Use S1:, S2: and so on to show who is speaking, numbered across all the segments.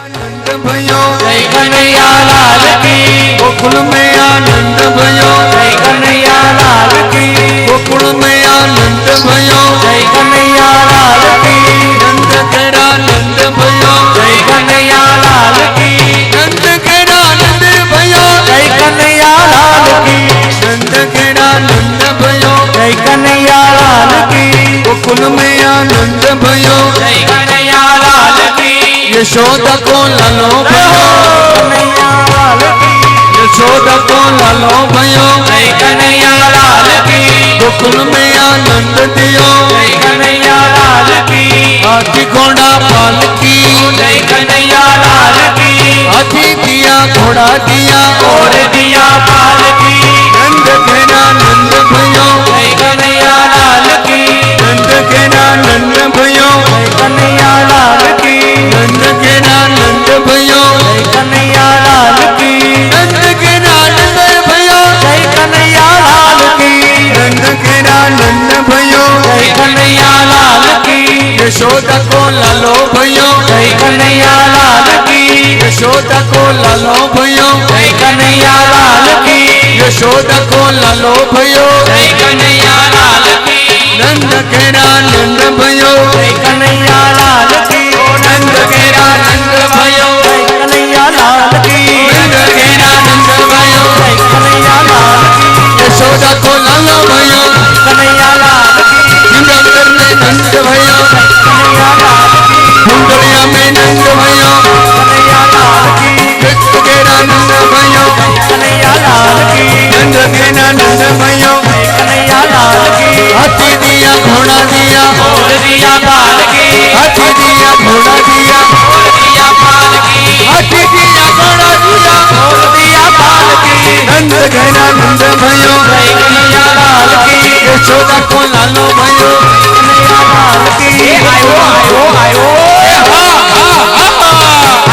S1: आनंद भयो
S2: जय कन्हैया लाल की
S1: गोकुल में आनंद भयो
S2: जय कन्हैया लाल की
S1: गोकुल में आनंद भयो
S2: जय कन्हैया लाल की
S1: नंद केरा नंद भयो
S2: जय कन्हैया लाल की
S1: नंद केरा नंद भयो
S2: जय कन्हैया लाल की
S1: नंद केरा नंद भयो
S2: जय कन्हैया लाल की
S1: गोकुल में आनंद भयो
S2: जय कन्हैया लाल की
S1: यशोदा को लालो भयो
S2: कन्हैया लाल की
S1: यशोदा को लालो भयो
S2: जय कन्हैया लाल की
S1: गोकुल में आनंद दियो
S2: जय कन्हैया लाल की
S1: हाथी घोड़ा पालकी
S2: जय कन्हैया लाल की
S1: हाथी दिया घोड़ा दिया
S2: और दिया पाल की
S1: नंद घेरा नंद भयो
S2: जय कन्हैया लाल की
S1: नंद घेरा नंद भयो
S2: जय कन्हैया लाल की
S1: नंद घेरा नंद भयो
S2: जय कन्हैया लाल की
S1: नंद घेरा नंद भयो
S2: जय कन्हैया लाल की
S1: नंद घेरा नंद भयो
S2: जय कन्हैया लाल की
S1: यशोदा को लालो भयो
S2: जय कन्हैया लाल की
S1: यशोदा को लालो भयो
S2: जय कन्हैया लाल की
S1: यशोदा को लालो भयो
S2: जय कन्हैया लाल की
S1: नंद घेरा नंद भयो
S2: जय कन्हैया लाल की
S1: नंद घेरा नंद भयो
S2: जय कन्हैया लाल की
S1: नंद घेरा नंद भयो
S2: जय कन्हैया लाल की
S1: यशोदा को लालो भयो
S2: कन्हैया लाल की
S1: सिंगार में नंद भयो
S2: कन्हैया लाल की
S1: कुंडलिया में नंद भयो
S2: कन्हैया लाल की
S1: नंद घेरा नंद भयो
S2: कन्हैया लाल की
S1: नंद घेरा नंद भयो
S2: कन्हैया लाल की
S1: हाथी दिया घोड़ा दिया
S2: और दिया पाल की
S1: हाथी दिया घोड़ा दिया
S2: और दिया पाल की
S1: हाथी दिया घोड़ा दिया
S2: और दिया पाल की
S1: नंद घेरा नंद भयो
S2: जय कन्हैया लाल की
S1: यशोदा को लालो भयो
S2: कन्हैया लाल की आयो आयो आयो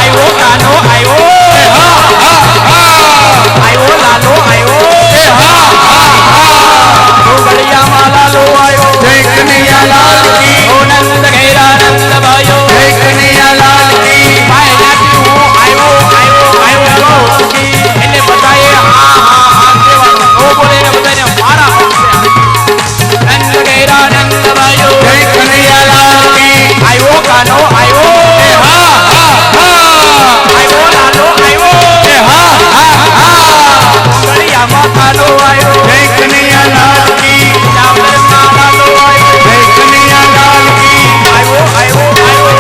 S2: आयो कानो आयो आयो लालो आयो बढ़िया माला लो आयो
S1: जय कन्हैया लाल की
S2: ओ नंद घेरा नंद भयो
S1: जय कन्हैया लाल की
S2: आयो आयो आयो की એને બતાએ હા હા હા દેવાનો ઓ બોલે ને બધાને મારા નંદ ઘેરા નંદ ભાઈઓ
S1: जय कन्हैया लाल की
S2: આયો કાનો આયો આયો લાલો આયો ગળિયામાં કાનો આયો
S1: जय कन्हैया लाल की
S2: ચાવલમાં લાલો આયો
S1: जय कन्हैया लाल की
S2: આયો આયો આયો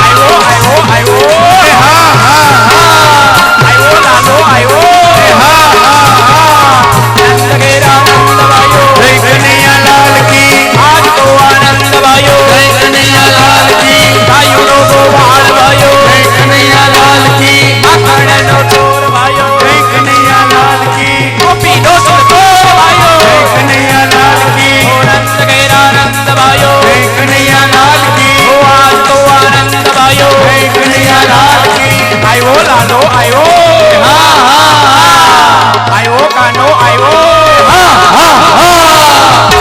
S2: આયો આયો આયો આયો લાલો આયો નંદ ઘેરા નંદ ભાઈઓ
S1: जय कन्हैया लाल की
S2: આજ તો આનંદ ભાઈઓ
S1: जय कन्हैया लाल की
S2: ભાઈઓનો ગોવાળ ભાઈઓ
S1: जय कन्हैया लाल की
S2: આખડનો ચોર ભાઈઓ
S1: जय कन्हैया लाल की
S2: ગોપીનો સરદાર ભાઈઓ
S1: जय कन्हैया लाल की
S2: ઓ નંદ ઘેરા નંદ ભાઈઓ
S1: जय कन्हैया लाल की
S2: ઓ આજ તો આનંદ ભાઈઓ
S1: जय कन्हैया लाल की
S2: આયો લાલો આયો આયો કાનો આયો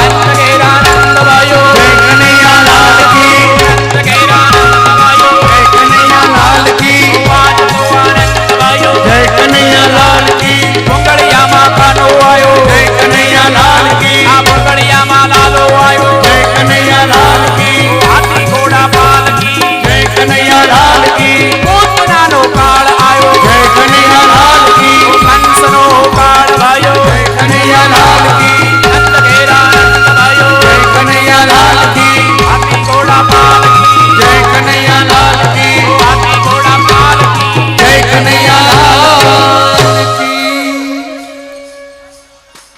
S2: નંદ ઘેરા નંદ ભાઈઓ
S1: जय कन्हैया लाल की
S2: નંદ ઘેરા નંદ ભાઈઓ
S1: जय कन्हैया लाल की
S2: આજ તો આનંદ ભાઈઓ
S1: जय कन्हैया लाल की
S2: બંગળિયામાં કાનો આયો
S1: जय कन्हैया लाल की
S2: આ બંગળિયામાં લાલો આયો
S1: जय कन्हैया लाल की
S2: હાથી ઘોડા પાલકી
S1: जय कन्हैया लाल की
S2: પોતનાનો કાળ આયો
S1: जय कन्हैया लाल की
S2: કંસનો કાળ ભાઈઓ
S1: जय कन्हैया लाल की
S2: નંદ ઘેરા નંદ ભાઈઓ
S1: जय कन्हैया लाल की
S2: હાથી ઘોડા પાલકી
S1: जय कन्हैया लाल की
S2: હાથી ઘોડા પાલકી
S1: जय कन्हैया लाल की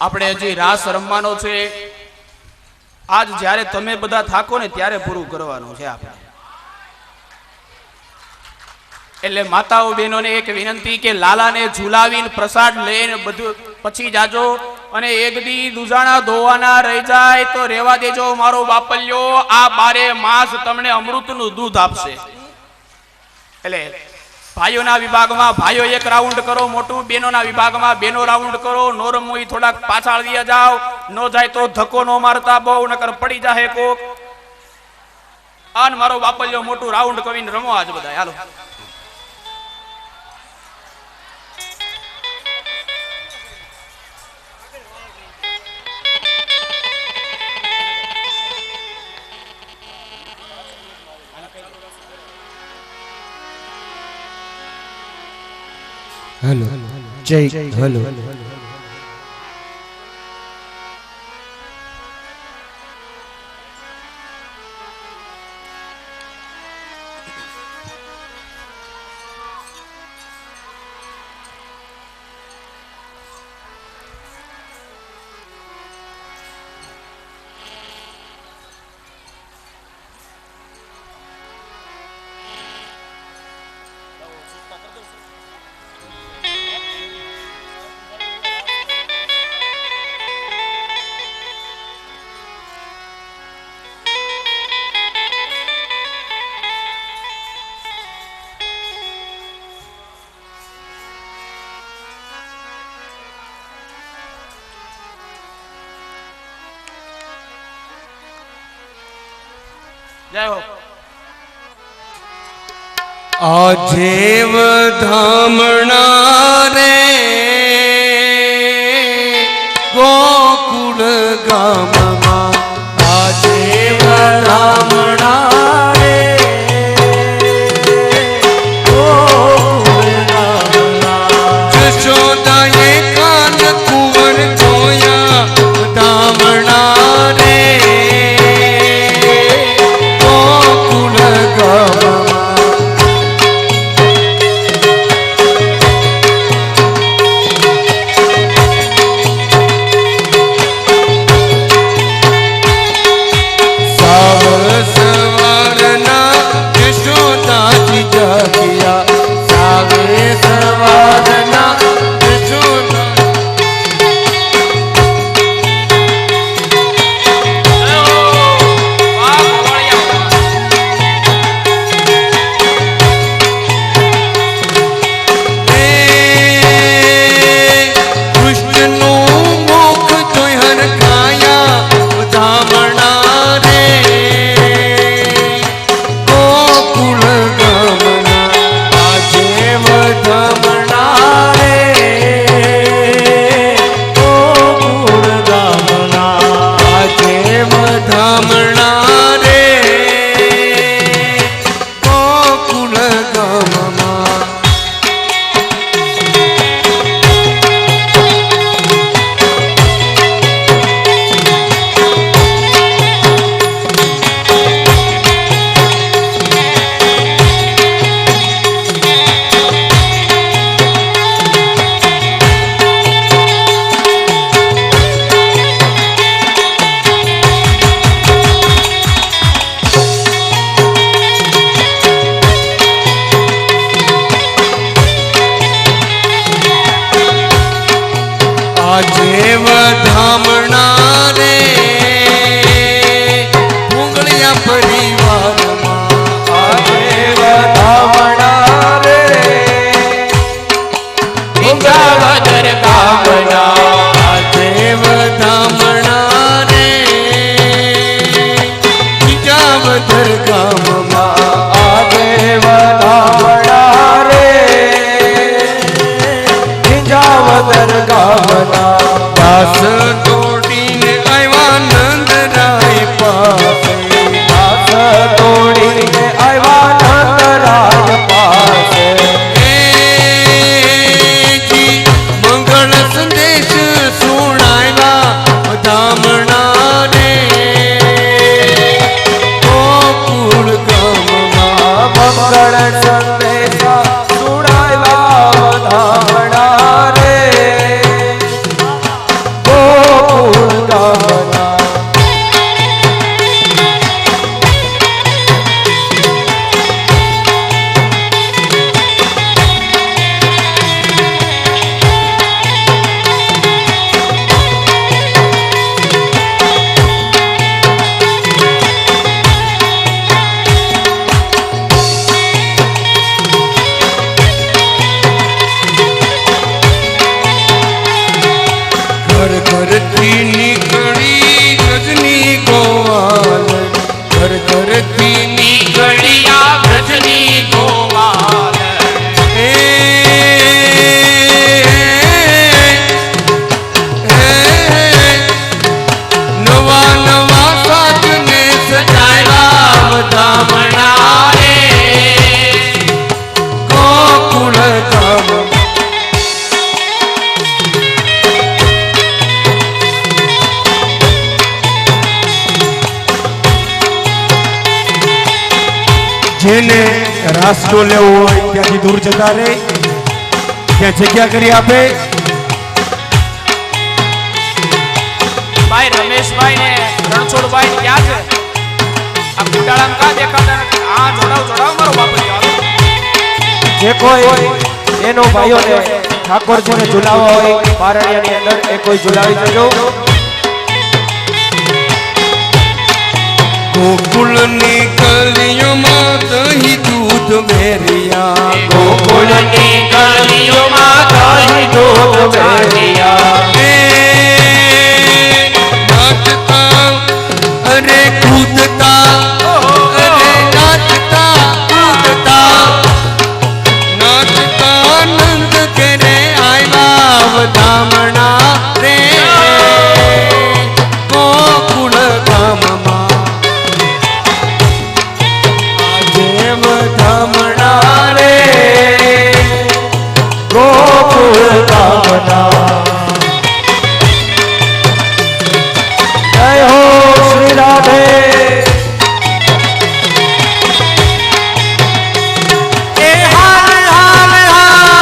S2: આપણે હજી રાસ રમવાનો છે આજ જ્યારે તમે બધા થાકો ને ત્યારે પૂરું કરવાનું છે આપણે એટલે માતાઓ બહેનોને એક વિનંતી કે લાલાને ઝુલાવીને પ્રસાદ લઈને બધું પછી જાજો અને એક દી દુજાણા ધોવાના રહી જાય તો રેવા દેજો મારો બાપલ્યો આ 12 માસ તમને અમૃતનું દૂધ આપશે એટલે ભાઈઓના વિભાગમાં ભાઈઓ એક રાઉન્ડ કરો મોટું બહેનોના વિભાગમાં બહેનો રાઉન્ડ કરો નો રમવું થોડાક પાછળ દિયા જાઓ નો જાય તો ધક્કો નો મારતા બહુ નકર પડી જાહે કોક આન મારો બાપલ્યો મોટું રાઉન્ડ કવીને રમો આજ બધા હાલો.
S3: हेलो जय हेलो
S2: જય હો.
S3: आजेव धामणा रे गोकुल गाम आजेव धामणा रे गोकुल गाम जशोदाए कान कुंवर जोया धामणा रे गोकुल गाम आजेव धामणा रे भूंगलिया परिवार आजेव धामणा रे
S2: વિંજાવદર ગામના
S3: आजेव धामणा रे विजावदर गाम आजेव धामणा रे विजावदर गामना दास રાસડો લેવો હોય ત્યાંથી દૂર જતા રહે, ત્યાં જગ્યા કરી આપે.
S2: ભાઈ રમેશભાઈ ને રણછોડભાઈ ક્યાં છે? આ કુંડાળામાં કા દેખાતા નથી? આ જોડાવ મારો બાપલિયો.
S4: જે કોઈ એનો ભાઈઓને ઠાકોરજીને ઝુલાવવા હોય પારણિયાની અંદર એ કોઈ ઝુલાવી દેજો.
S3: ગોકુળની કલિયોમાં દહીં દૂધ વેરિયા,
S2: ગોકુળની ગલીઓમાં દહીં દૂધ વેરિયા.
S3: નાચતા અરે કૂદતા, અરે નાચતા કૂદતા, નાચતા નંદ ઘરે આવ્યા વધામણા રે ગોકુળ ગામમાં. આજે વધામણા રે
S4: ગોકુળ ગામના. જય હો શ્રી રાધે.
S1: એ હાલ હાલ હાલ,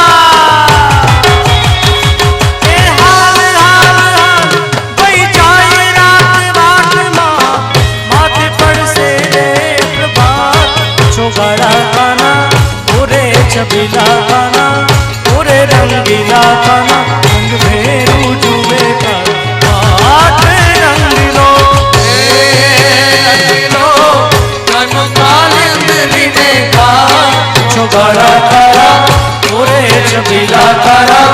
S1: એ હાલ હાલ હાલ, ભઈ જાય રાત વાટમાં, માથે પડશે રે પ્રભાત.
S4: છોકરા કાના ઓરે છબીલા કાના ઓરે રંગીલા કાના રંગ ભેરું જુએ આઠ રંગીલો છોકરા કારા ઓરે છબીલા કારા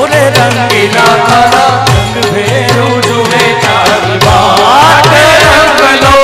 S4: ઓરે રંગીલા કારા રંગ ભેરું જુએ તારી વાટ રંગલો.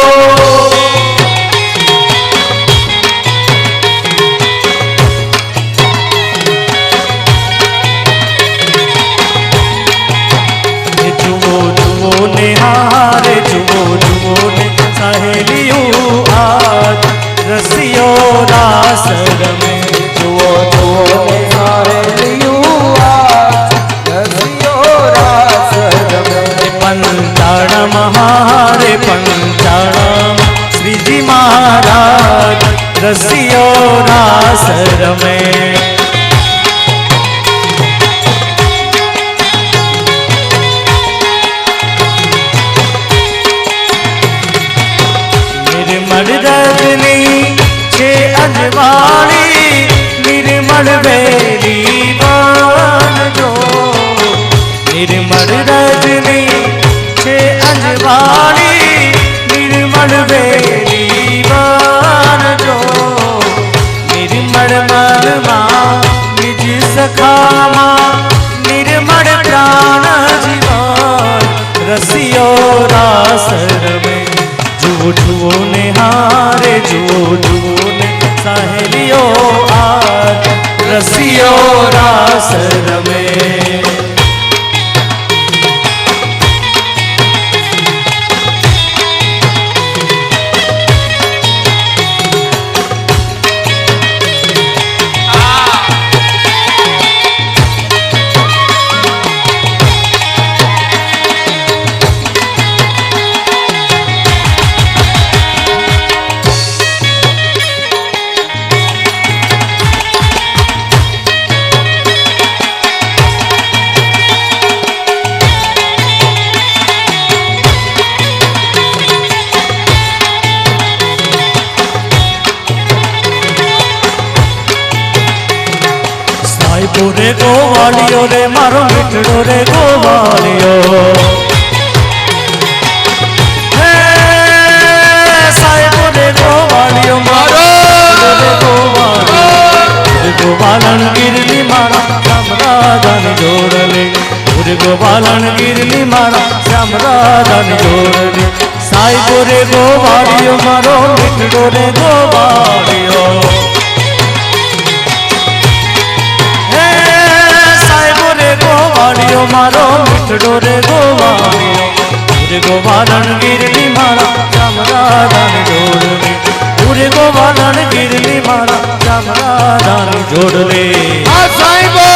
S4: જુઓ જુઓ ને હારે જુઓ જુઓ ને સહેલિયું આજ રસિયો રાસ રમે. જુઓ જુઓ ને સહેલિયું આજ રસિયો રાસ રમે. પંચાણમ હારે પંચાણમ શ્રીજી મહારાજ રસિયો રાસ રમે. નિર્મળ રજની છે અજવાળી, નિર્મળ વેરી બનજો. નિર્મળ રજની છે અજવાળી, નિર્મળ વેરી બનજો. નિર્મળ મનમાં નિજ સખામાં, નિર્મળ પ્રાણ જીવન રસિયો રાસ રમે. જુઓ જુઓ ને હારે જુઓ જુઓ ને સહેલિયો આજ રસિયો રાસ રમે. સાહેબો રે ગોવાળિયો રે મારો મીઠડો રે ગોવાળિયો. હે સાહેબો રે ગોવાળિયો મારો રે ગોવાળિયો. ગોવાલણ ગીરલી મારા શ્યામરાધાની જોડલે. ગોવાલણ ગીરલી મારા શ્યામરાધાની જોડલે. સાહેબો રે ગોવાળિયો મારો મીઠડો રે ગોવાળિયો. ગોવાળિયો મારો મીઠડો રે ગોવાળિયો. રે ગોવાલણ ગીરલી મારા શ્યામરાધાની જોડલે. રે ગોવાલણ ગીરલી મારા શ્યામરાધાની જોડલે.
S3: આ સાહેબો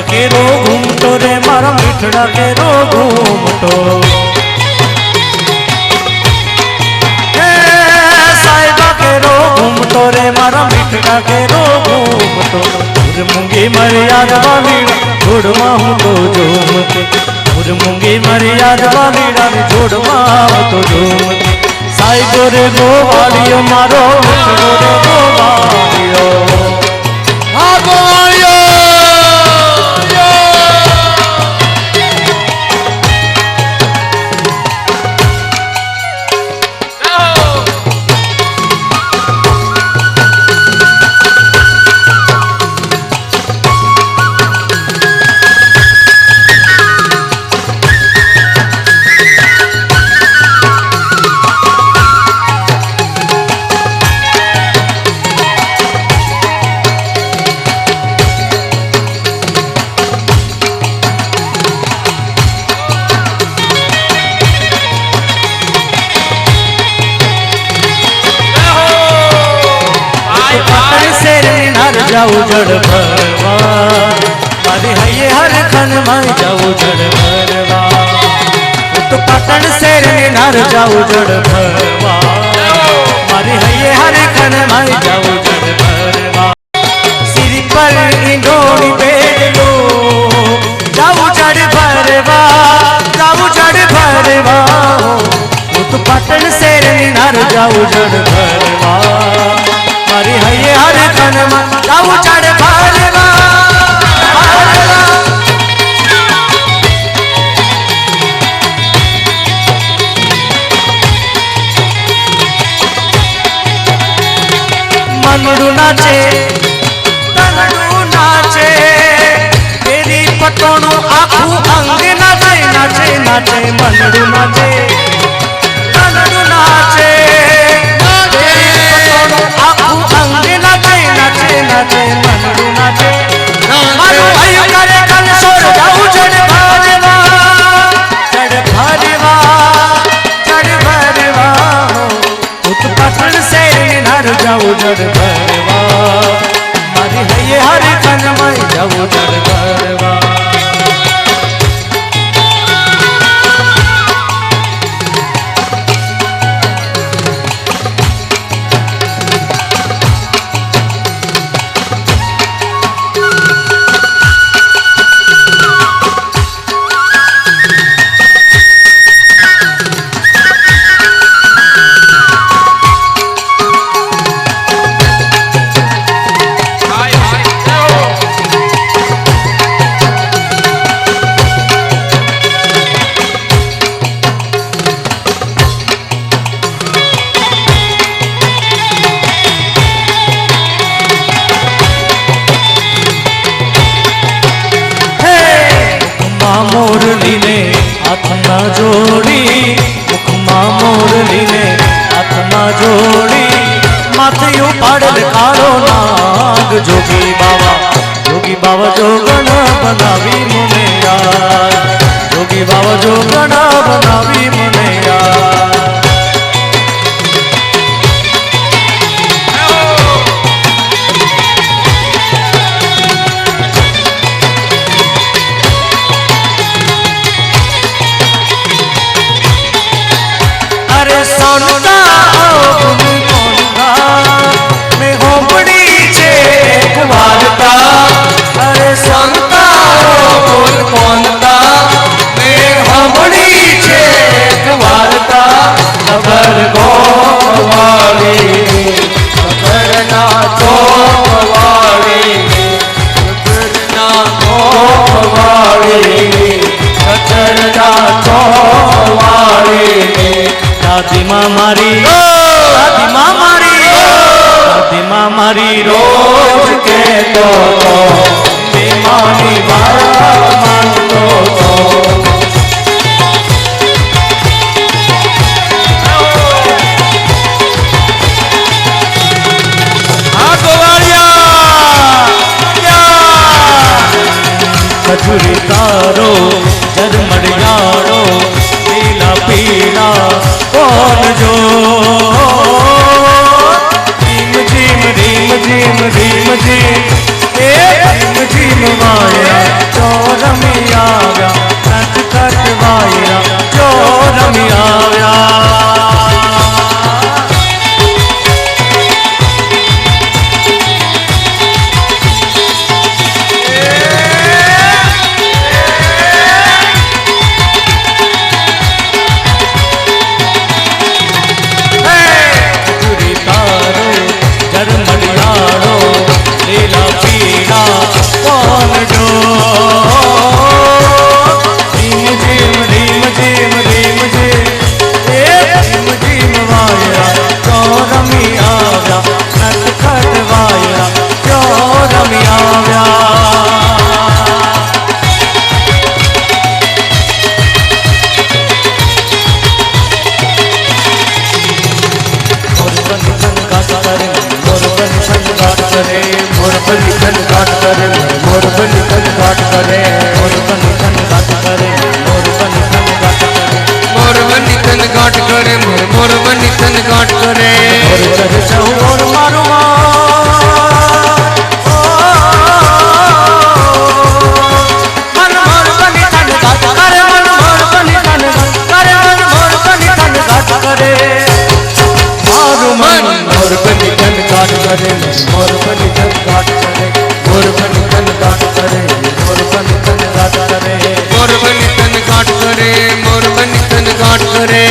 S1: કેરો ઘૂમતો રે મારા મીઠડા કેરો ઘૂમતો સાહેબા કેરો ઘૂમતો રે મારા મીઠડા કેરો ઘૂમતો મૂંગી મર્યાદ વાલીડા જોડમાં હું તો ઝૂમતી મૂંગી મર્યાદ વાલીડા જોડમાં હું તો ઝૂમતી સાહેબો રે ગોવાળિયો મારો મીઠડો રે ગોવાળિયો
S2: હા ગોવાળિયો જાઉં જડ ભરવા મારી હૈયે હર ખન માં જાઉં જડ ભરવા હું તો પાટણ શેર ને નાર જાઉં જડ ભરવા મારી હૈયે હર ખન માં જાઉં જડ ભરવા સિર પર ઈંડોળી બેડલો જાઉં જડ ભરવા જાઉં જડ ભરવા હું તો પાટણ શેર ને નાર જાઉં જડ ભરવા મારી હૈયે હર ખન માં જાઉં ચડ ભરવા મનડું નાચે તનડું નાચે તેરી પટોનું આખું અંગ નાચે નાચે નાચે મનડું નાચે તનડું નાચે નાચે મનડું નાચે મારું હૈયું કરે કંસોર જાઉં જડ ભરવા જડ ભરવા જડ ભરવા હું તો પાટણ શેર નાર જાઉં જડ ભરવા મારી હૈયે હર ખનમાં જાઉં જડ ભરવા મોરલીને હાથમાં જોડી મુખમાં મોરલીને હાથમાં જોડી માથે ઉપાડેલ કાળો નાગ જોગી બાવા જોગણ બનાવી મને યાર જોગી બાવા જોગણ બનાવી મને યાર દાદીમાં મારી રોજ કહેતો તો મારી વાત માનતો તો ખજૂરી તારો ઝરમડિયાળો પીલા પીલા કોણ જો રીમ જીમ રીમ જીમ રીમ જીમ એ રીમ જીમ માયા
S3: કરે મોર બની તન ઘાટ કરે
S1: મોર બની તન ઘાટ કરે મોર બની તન ઘાટ કરે
S5: મોર બની તન ઘાટ કરે મોર બની તન ઘાટ કરે
S1: મોર ચઢ ચહુર મારું મન મોર બની તન ઘાટ કરે મન મોર બની તન ઘાટ કરે મન મોર બની તન ઘાટ કરે મારું મન
S3: મોર બની તન ઘાટ કરે
S1: મોર બની તન ઘાટ કરે મોર બની તન ઘાટ કરે મોર બની તન ઘાટ કરે
S5: મોર બની તન ઘાટ કરે મોર બની તન ઘાટ કરે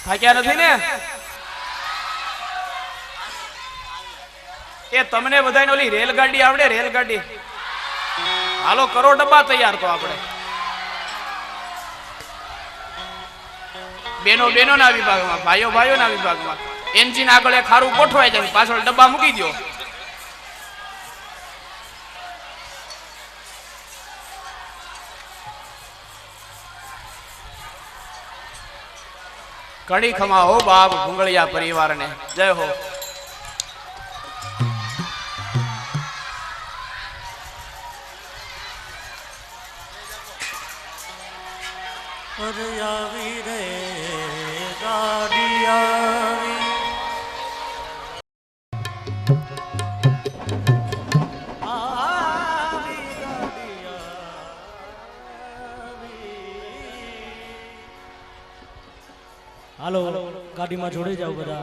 S2: થાક્યા નથી ને એ તમને બધાને ઓલી રેલગાડી આવડે રેલગાડી હાલો કરો ડબ્બા તૈયાર તો આપણે બેનો બેનો ના વિભાગમાં ભાઈઓ ભાઈઓ ના વિભાગમાં એન્જિન આગળ એક ખારું ગોઠવાઈ જાય પાછળ ડબ્બા મૂકી દો કડી ખમા હો બાપ ભૂંગળિયા પરિવારને જય હો
S1: આવી રે ગાડી આવી આ ગાડીમાં જોડી જાઓ બધા.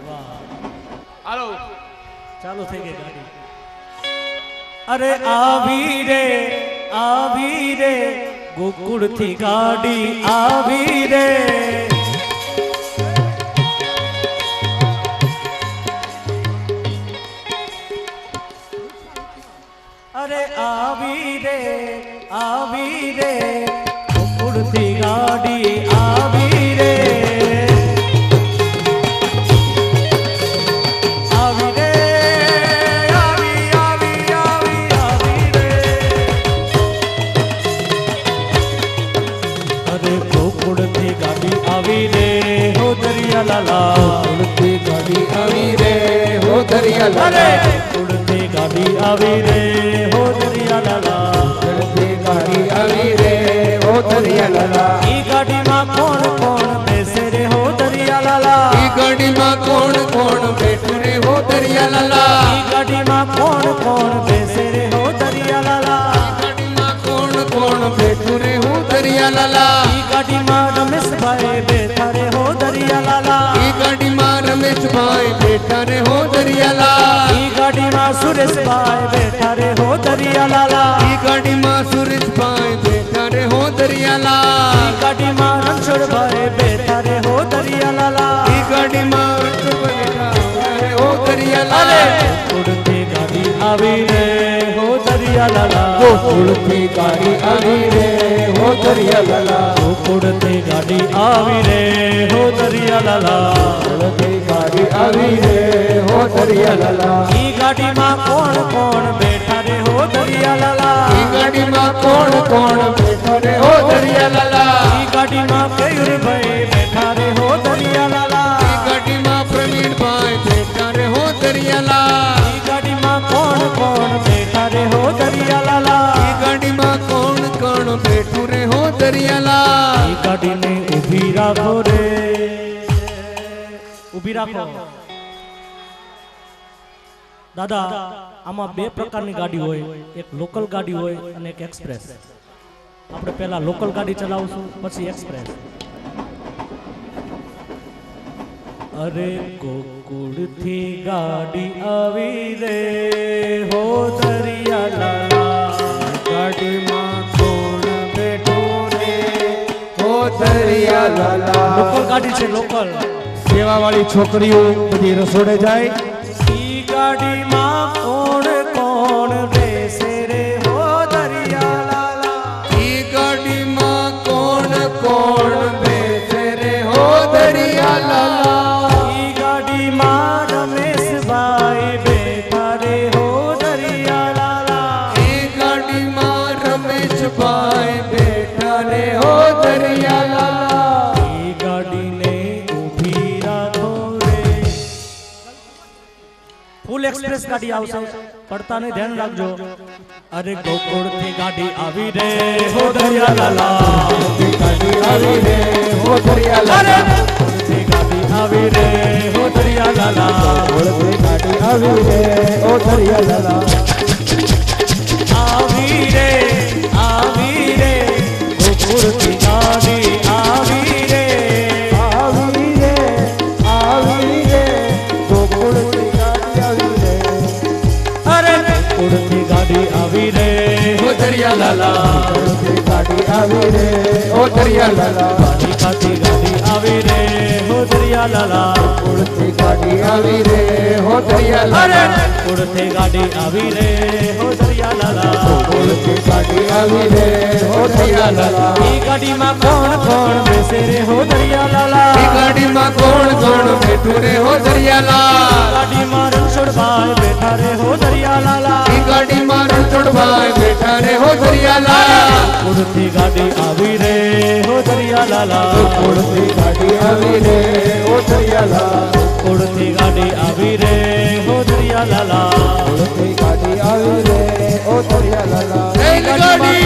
S1: વાહ,
S2: હાલો
S1: ચાલુ થઈ ગઈ ગાડી. અરે આવી રે ગોકુળથી ગાડી આવી રે. અરે આવી રે ગોકુળથી ગાડી આવી રે. આવી રે, આવી રે. અરે ગોકુળથી ગાડી આવી રે હો દરિયા લાલા.
S5: ગોકુળથી ગાડી આવી રે હો દરિયા
S1: અરે
S5: લાલા.
S1: ગોકુળથી ગાડી આવી રે હો દરિયા લાલા.
S5: ગોકુળથી ગાડી આવી રે હો દરિયા લાલા.
S1: ઈ ગાડીમાં કોણ કોણ બેસે રે હો દરિયા લાલા.
S5: ઈ ગાડીમાં કોણ કોણ બેઠું રે હો દરિયા લાલા.
S1: ઈ ગાડીમાં કોણ કોણ બેસે રે હો દરિયા લાલા.
S5: ગાડીમાં કોણ કોણ બેઠું રે હો દરિયા લાલા.
S1: ઈ ગાડીમાં રમેશભાઈ બેઠા રે હો દરિયા લાલા.
S5: ઈ ગાડીમાં રમેશભાઈ બેઠા રે હો દરિયા લાલા.
S1: ઈ ગાડીમાં સુરેશભાઈ બેઠા રે હો દરિયા લાલા.
S5: ઈ ગાડીમાં સુરેશભાઈ બેઠા રે હો દરિયા લાલા.
S1: ઈ ગાડીમાં રણછોડભાઈ બેઠા રે હો દરિયા લાલા.
S5: ઈ ગાડીમાં બેઠા રે હો દરિયા
S1: અરે
S5: લાલા.
S1: ગોકુળથી ગાડી આવી રે હો દરિયા લાલા.
S5: ગોકુળથી ગાડી આવી રે હો દરિયા લાલા.
S1: ગોકુળથી ગાડી આવી રે હો દરિયા લાલા.
S5: ગોકુળથી ગાડી આવી રે હો દરિયા લાલા.
S1: ઈ ગાડીમાં કોણ કોણ બેઠા રે હો દરિયા લાલા.
S5: ઈ ગાડીમાં કોણ કોણ બેઠા રે હો દરિયા લાલા.
S1: ઈ ગાડીમાં કેયુરભાઈ બેઠા રે હો દરિયા લાલા.
S5: ઈ ગાડીમાં પ્રવીણભાઈ બેઠા રે હો દરિયા લાલા.
S1: ઈ ગાડીમાં કોણ કોણ બેઠા રે હો દરિયા લાલા.
S5: ઈ ગાડીમાં કોણ કોણ બેઠું રે હો દરિયા લાલા.
S1: ઈ ગાડીને ઊભી રાખો રે, ઊભી રાખો. દાદા, આમાં બે પ્રકારની ગાડી હોય, એક લોકલ ગાડી હોય અને એક એક્સપ્રેસ. આપણે પહેલા લોકલ ગાડી ચલાવશું, પછી એક્સપ્રેસ. અરે ગોકુળથી ગાડી આવી રે હો દરિયા લાલા.
S5: ગાડીમાં કોણ બેઠું રે હો દરિયા લાલા.
S1: લોકલ ગાડી છે, લોકલ.
S3: સેવાવાળી છોકરીઓ બધી રસોડે જાય.
S1: ઈ ગાડીમાં કોણ કોણ બેસે રે હો દરિયા લાલા.
S5: ઈ ગાડીમાં કોણ કોણ બેસે રે હો દરિયા લાલા.
S1: ઈ ગાડીમાં રમેશભાઈ બેઠા રે હો દરિયા લાલા.
S5: ઈ ગાડીમાં રમેશભાઈ બેઠા રે હો દરિયા લાલા.
S1: ઈ ગાડીને ઊભી રાખો રે. ફૂલ એક્સપ્રેસ ગાડી આવશે, પડતાને ધ્યાન રાખજો. અરે ગોકુળથી ગાડી આવી રે હો દરિયા લાલા.
S5: ગાડી આવી રે હો દરિયા
S1: અરે
S5: લાલા.
S1: ગોકુળથી ગાડી આવી રે હો દરિયા લાલા.
S5: ગાડી આવી રે હો દરિયા લાલા.
S1: આવી રે ગોકુળથી ગાડી આવી રે.
S5: આવી રે ગોકુળથી ગાડી આવી રે.
S1: અરે ગોકુળથી ગાડી આવી રે
S5: હો દરિયા લાલા. ગોકુળથી ગાડી આવી રે હો દરિયા લાલા.
S1: દ્વારિકાથી ગાડી આવી રે હો દરિયા લાલા.
S5: ગોકુળથી ગાડી આવી રે હો દરિયા
S1: અરે
S5: લાલા.
S1: ગોકુળથી ગાડી આવી રે હો દરિયા લાલા.
S5: ગોકુળથી ગાડી આવી રે હો દરિયા લાલા.
S1: ઈ ગાડીમાં કોણ કોણ બેસે રે હો દરિયા લાલા.
S5: ઈ ગાડીમાં કોણ કોણ બેઠું રે હો દરિયા લાલા.
S1: ગાડીમાં રણછોડભાઈ બેઠા રે હો દરિયા લાલા.
S5: ઈ ગાડીમાં રણછોડભાઈ બેઠા રે હો દરિયા લાલા.
S1: ગોકુળથી ગાડી આવી રે હો દરિયા લાલા.
S5: ગોકુળથી ગાડી આવી રે હો દરિયા લાલા.
S1: ગોકુળથી ગાડી આવી રે હો દરિયા લાલા.
S5: ગોકુળથી ગાડી આવી રે હો દરિયા લાલા. રેલગાડી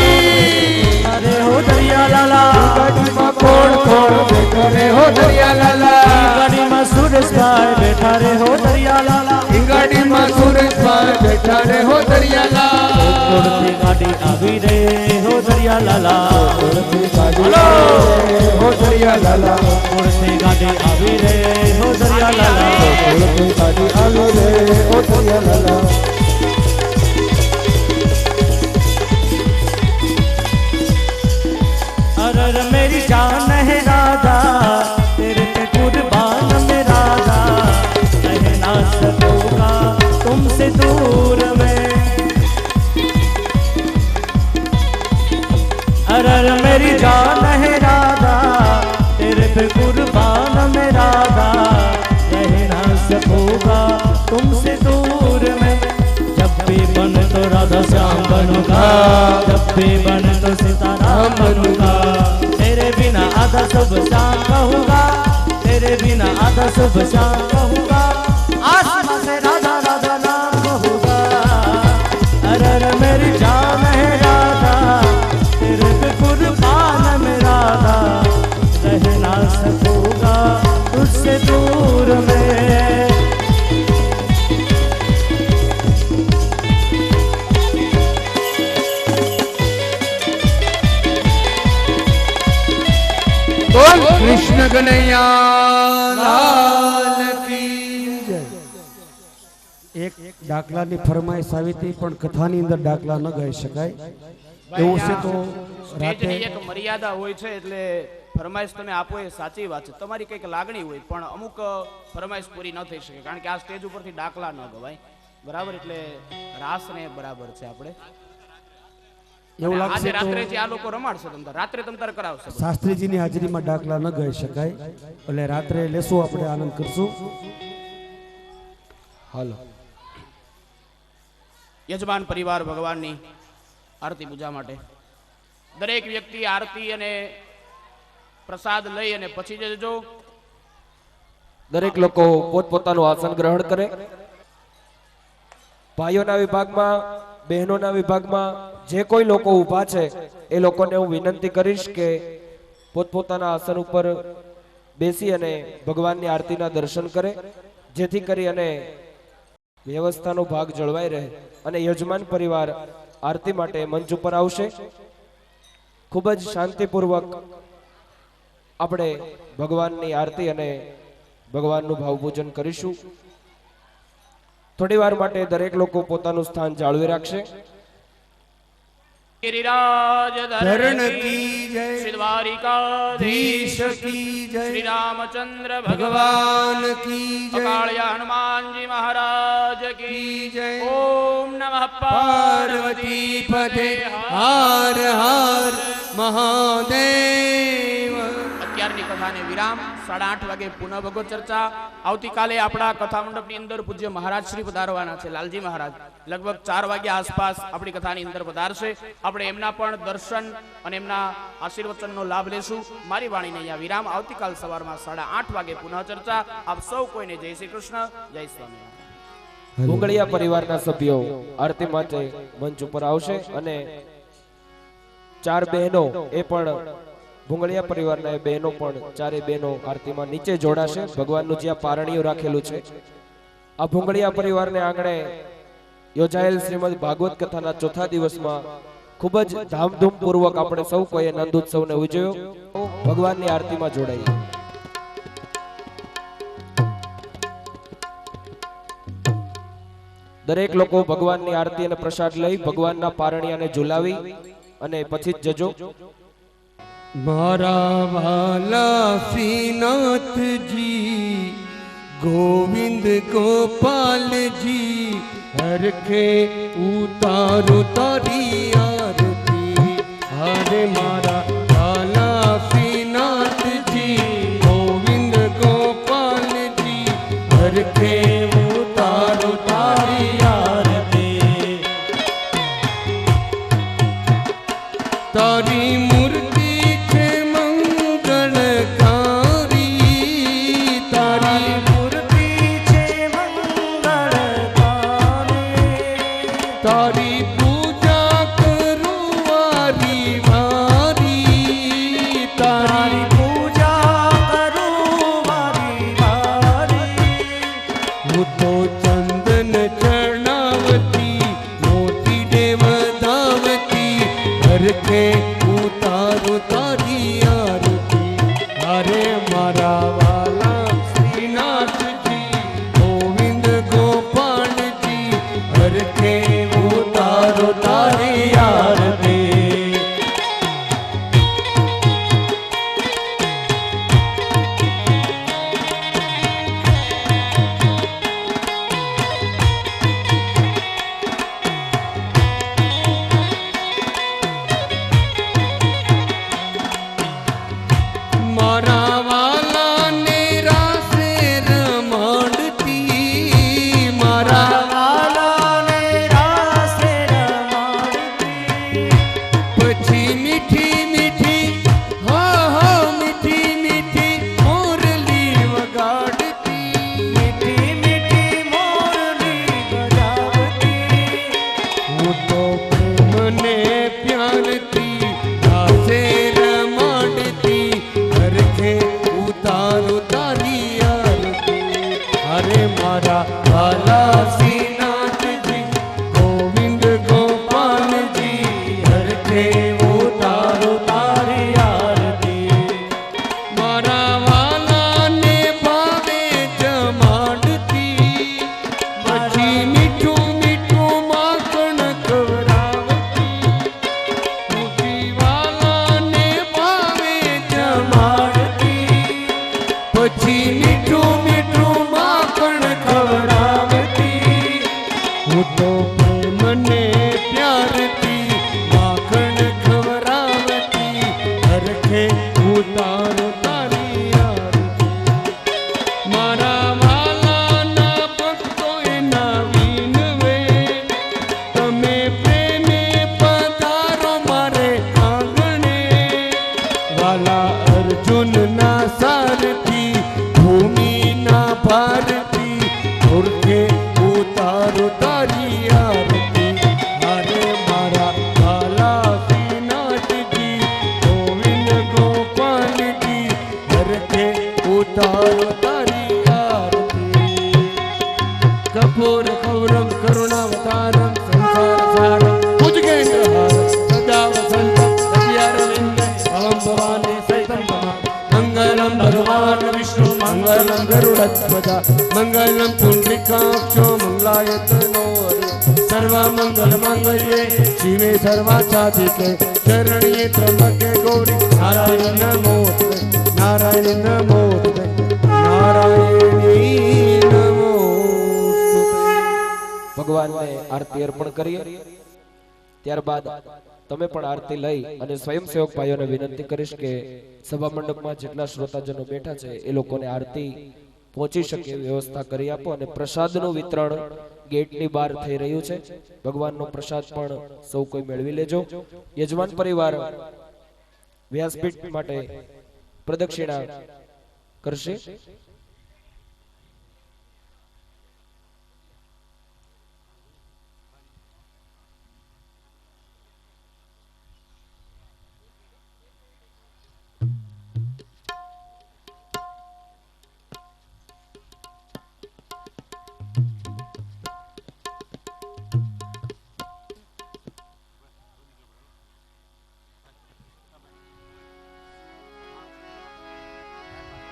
S1: અરે હો દરિયા લાલા.
S5: ગાડીમાં કોણ કોણ બેઠો રે હો દરિયા લાલા.
S1: ગાડીમાં સુરેશભાઈ બેઠા રે હો દરિયા લાલા.
S5: ઈ ગાડીમાં સુરેશભાઈ બેઠા રે હો દરિયા લાલા.
S1: ગોકુળથી ગાડી આવી રે હો દરિયા લાલા.
S5: ગોકુળથી ગાડી
S1: બોલો
S5: હો દરિયા લાલા
S1: ગોકુળથી ગાડી આવી રે હો દરિયા લાલા
S5: ગોકુળથી ગાડી આવી રે ઓ દરિયા લાલા
S1: अरर मेरी जान है राधा तेरे पे कुर्बान में राधा रह ना सकूंगा तुमसे दूर में अरर मेरी जान है राधा तेरे पे कुर्बान में राधा रह ना सकूंगा तुमसे दूर में जब भी बन तो राधा श्याम बनूंगा जब भी बन तो सीताराम बनूंगा तेरे बिना आधा सब शाम कहूंगा तेरे बिना आधा सब शाम कहूंगा आसमां से राधा राधा नाम कहूंगा अरर मेरी जान है राधा तेरे पे कुर्बान में राधा रह ना सकूंगा तुझसे दूर में
S3: બોલ કૃષ્ણ કનૈયા લાલ કી જય.
S5: એક દાખલાની ફરમાઈશ આવી હતી પણ કથાની અંદર દાખલા ન ગાઈ શકાય એવું છે તો રાતે
S2: સ્ટેજની એક મર્યાદા હોય છે એટલે ફરમાઈશ તમે આપો એ સાચી વાત છે તમારી કંઈક લાગણી હોય પણ અમુક ફરમાઈશ પૂરી ન થઈ શકે કારણ કે આ સ્ટેજ ઉપરથી દાખલા ન ગવાય બરાબર એટલે રાસ ને બરાબર છે આપણે
S5: એવું
S2: અને
S5: લાગશે
S2: આજે રાત્રે
S5: તો
S2: જે આ લોકો રમાડશે રાત્રે તમતાર કરાવશે
S5: શાસ્ત્રીજીની હાજરીમાં દાખલા ન ગાઈ શકાય એટલે રાત્રે લેશું આપણે આનંદ કરશું હાલો
S2: યજમાન પરિવાર ભગવાનની આરતી પૂજા માટે દરેક વ્યક્તિ આરતી અને પ્રસાદ લઈ અને પછી જજો
S4: દરેક લોકો પોતપોતાનું આસન ગ્રહણ કરે ભાઈઓના વિભાગમાં બહેનોના વિભાગમાં જે કોઈ લોકો ઊભા છે એ લોકોને હું વિનંતી કરીશ કે પોતપોતાના આસન ઉપર બેસી અને ભગવાનની આરતીના દર્શન કરે જેથી કરી અને વ્યવસ્થાનો ભાગ જળવાઈ રહે અને યજમાન પરિવાર આરતી માટે મંચ ઉપર આવશે ખૂબ જ શાંતિપૂર્વક આપણે ભગવાનની આરતી અને ભગવાનનું ભાવપૂજન કરીશું થોડી વાર માટે દરેક લોકો પોતાનું સ્થાન જાળવી રાખશે
S2: गिरिराज
S3: ધરણ કી જય
S2: श्री द्वारिकाधीश
S3: ધીશ કી જય
S2: श्री रामचंद्र भगवान
S3: ભગવાન કી જય
S2: कालिया हनुमान जी महाराज की
S3: की जय।
S2: ओम नमः
S3: પાર્વતી પદે હાર હાર મહાદેવ.
S2: અત્યારની કથાને વિરામ 8:30 વાગે પુનઃ ભગવત ચર્ચા આવતીકાલે આપણા કથા મંડપની અંદર પૂજ્ય મહારાજ શ્રી પધારવાના છે લાલજી મહારાજ લગભગ 4 વાગ્યા આસપાસ આપણી કથાની અંદર પધારશે આપણે એમના પણ દર્શન અને એમના આશીર્વચનનો લાભ લેશું મારી વાણીને અહીંયા વિરામ આવતીકાલ સવારમાં 8:30 વાગે પુનઃ ચર્ચા આપ સૌ કોઈને જય શ્રી કૃષ્ણ જય સ્વામિનારાયણ.
S4: ભૂંગળિયા પરિવારના સભ્યો આરતી માટે મંચ ઉપર આવશે અને 4 બહેનો એ પણ ભૂંગળિયા પરિવારના એ બહેનો પણ 4 બહેનો આરતીમાં નીચે જોડાશે ભગવાનનું જ્યાં પારણીઓ રાખેલું છે આ ભૂંગળિયા પરિવારને આંગણે યોજાયેલ શ્રીમદ ભાગવત કથાના ચોથા દિવસમાં ખૂબ જ ધામધૂમ પૂર્વક આપણે સૌ કોઈએ નંદ ઉત્સવને ઉજવ્યો ભગવાનની આરતીમાં જોડાઈએ. દરેક લોકો ભગવાનની આરતી અને પ્રસાદ લઈ ભગવાનના પારણિયાને ઝુલાવી અને પછી જ જજો.
S3: મારા વાલા શ્રીનાથજી ગોવિંદ ગોપાલજી હરખે ઉતારો તારી આરતી. હરે મારા વાલા શ્રીનાથજી ગોવિંદ ગોપાલજી હરખે ઉતારો તારી આરતી. તારી મૂર્તિ છે મંગળકારી. તારી
S1: મૂર્તિ છે મંગળકારી
S3: તારી પૂજા કરું વારી વારી.
S1: તારી પૂજા કરું વારી વારી
S3: હું તો ચંદન ચરણાવતી મોતી દેવતાવતી હરખે ઉતારો તારી
S6: અરે મારા વાલા શ્રીનાથજી ગોવિંદ ગોપાલજી હરખે ઉતારો તારી આરતી મારા વાલાને ભાવે જમાડતી પછી મીઠું મીઠું માખણ ખવડાવતી મુજી વાલાને ભાવે જમાડતી પછી મીઠું મીઠું માખણ ખવડાવતી હું તો મને પ્યારથી માખણ ખવડાવતી હરખે ઉતારો તારી આરતી મારા વાલાના ભક્તો એના વિનવે તમે પ્રેમે પધારો મારે આંગણે વાલા અર્જુનના સારથી ભૂમિના ભારતી ઓળખે ઉતારો તારી આરતી મારે મારા વાલા શ્રીનાથજી ગોવિંદ ગોપાલજી હરખે ઉતારો તારી આરતી કપૂર કૌરમ કરુણાવતારમ સંસાર સારમ ભુજગેન્દ્રહારમ સદા વસંત સત્યારવિંદ ભવમ ભવાની સૈતમ મંગલમ ભગવાન વિષ્ણુ મંગલમ ગરુડધ્વજા મંગલમ પુંડરીકાક્ષો મંગલાયતનો સર્વમંગલ મંગલ્યે શિવે સર્વાસાધિકે શરણ્યે ત્રંબકે ગૌરી નારાયણ નમોસ્તે નારાયણ નમોસ્તે નારાયણી નમોસ્તે
S4: ભગવાનને આરતી અર્પણ કરીએ ત્યારબાદ તમે પણ આરતી લઈ અને સ્વયંસેવક ભાઈઓને વિનંતી કરીશ કે સભા મંડપમાં જેટલા શ્રોતાજનો બેઠા છે એ લોકોને આરતી પહોંચી શકે એવી વ્યવસ્થા કરી આપો અને પ્રસાદનું વિતરણ ગેટની બહાર થઈ રહ્યું છે ભગવાનનો પ્રસાદ પણ સૌ કોઈ મેળવી લેજો યજમાન પરિવાર વ્યાસપીઠ માટે પ્રદક્ષિણા કરશે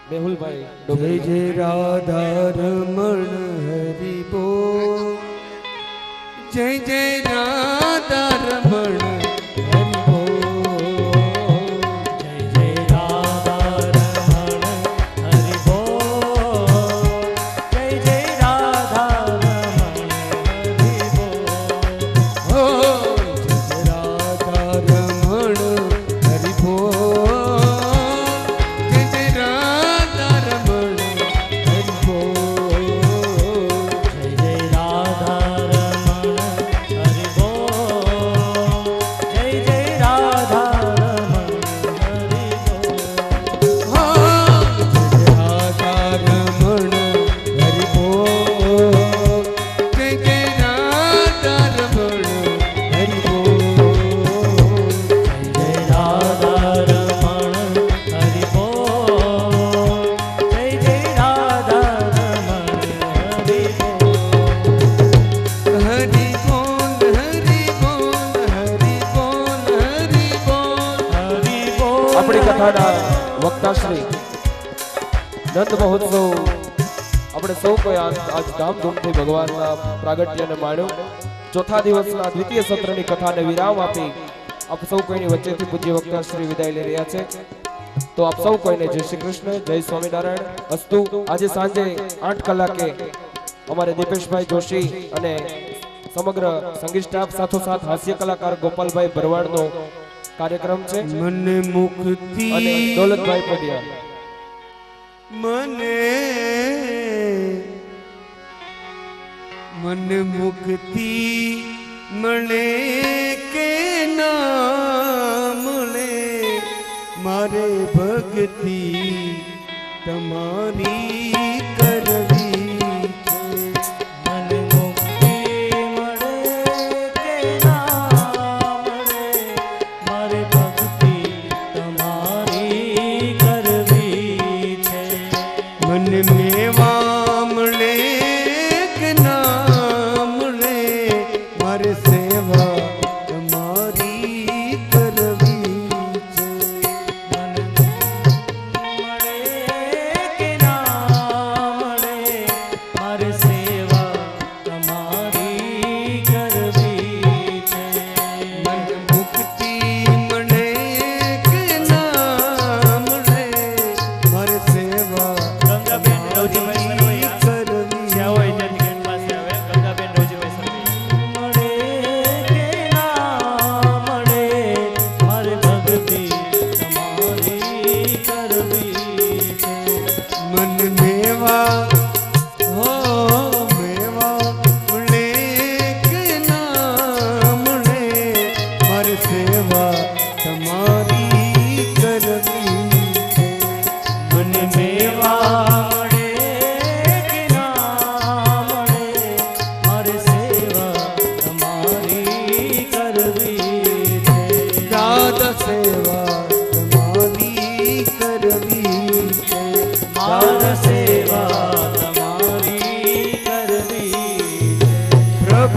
S4: મેહુલભાઈ
S6: જય
S4: ડોંગરી
S6: જય રાધા રમણ હરિ બોલ જય જય રાધા રમણ હરિ બોલ
S1: જય જય રાધા રમણ હરિ બોલ જય જય રાધા રમણ હરિ બોલ
S6: હો જય જય રાધા રમણ હરિ બોલ જય જય રાધા રમણ હરિ બોલ
S1: જય જય રાધા રમણ હરિ બોલ જય જય રાધા રમણ હરિ બોલ
S6: હો જય જય રાધા રમણ હરિ બોલ જય જય રાધા રમણ હરિ બોલ
S1: જય રાધા રમણ હરિ બોલ જય જય રાધા રમણ હરિ બોલ
S6: હરિ બોલ હરિ બોલ હરિ બોલ હરિ બોલ
S1: હરિ બોલ
S4: આપણી કથાના વક્તાશ્રી નંદ મહોત્સવ આપણે સૌ કોઈ આજ ધામધૂમથી ભગવાનના પ્રાગટ્યને માણ્યું ચોથા દિવસના દ્વિતીય સત્રની કથાને વિરામ આપી આપ સૌ કોઈની વચ્ચેથી પૂજ્ય વક્તાશ્રી વિદાય લઈ રહ્યા છે તો આપ સૌ કોઈને જય શ્રી કૃષ્ણ જય સ્વામિનારાયણ અસ્તુ આજે સાંજે 8 કલાકે અમારે દીપેશભાઈ જોશી અને સમગ્ર સંગીત સ્ટાફ સાથોસાથ હાસ્ય કલાકાર ગોપાલભાઈ ભરવાડનો કાર્યક્રમ છે
S6: મન મુક્તિ
S4: અને દોલતભાઈ પડિયા
S6: મન મુક્તિ મળે કે ના મળે મારે ભક્તિ તમારી કરવી છે
S1: મન મુક્તિ મળે કે ના મળે મારે ભક્તિ તમારી કરવી છે
S6: મન મેવા મળે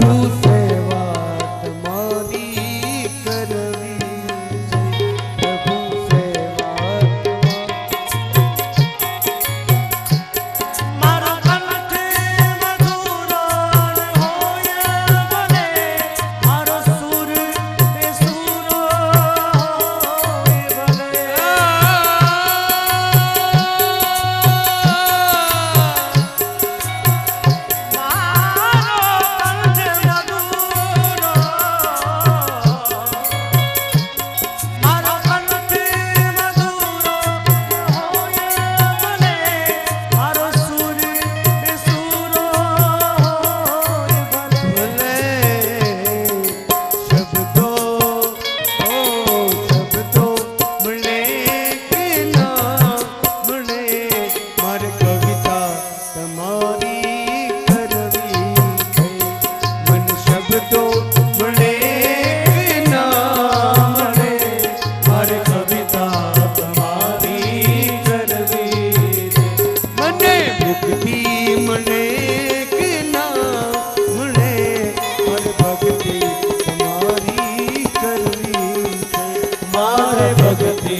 S6: પ્રભુ સેવા તમારી કરવી છે પ્રભુ સેવા
S1: મારો કંઠે મધુરો હોય બને મારો સુર બેસુરો હોય બને મારો કંઠે મધુરો હોય બને મારો સુર બેસુરો હોય બને
S6: શબ્દો મળે કે ના મળે મારે કવિતા તમારી કરવી છે મન શબ્દો મળે કે ના મળે મારે કવિતા તમારી કરવી છે મને મુક્તિ મળે કે ના મળે મારે ભક્તિ તમારી કરવી છે
S1: મારે ભક્તિ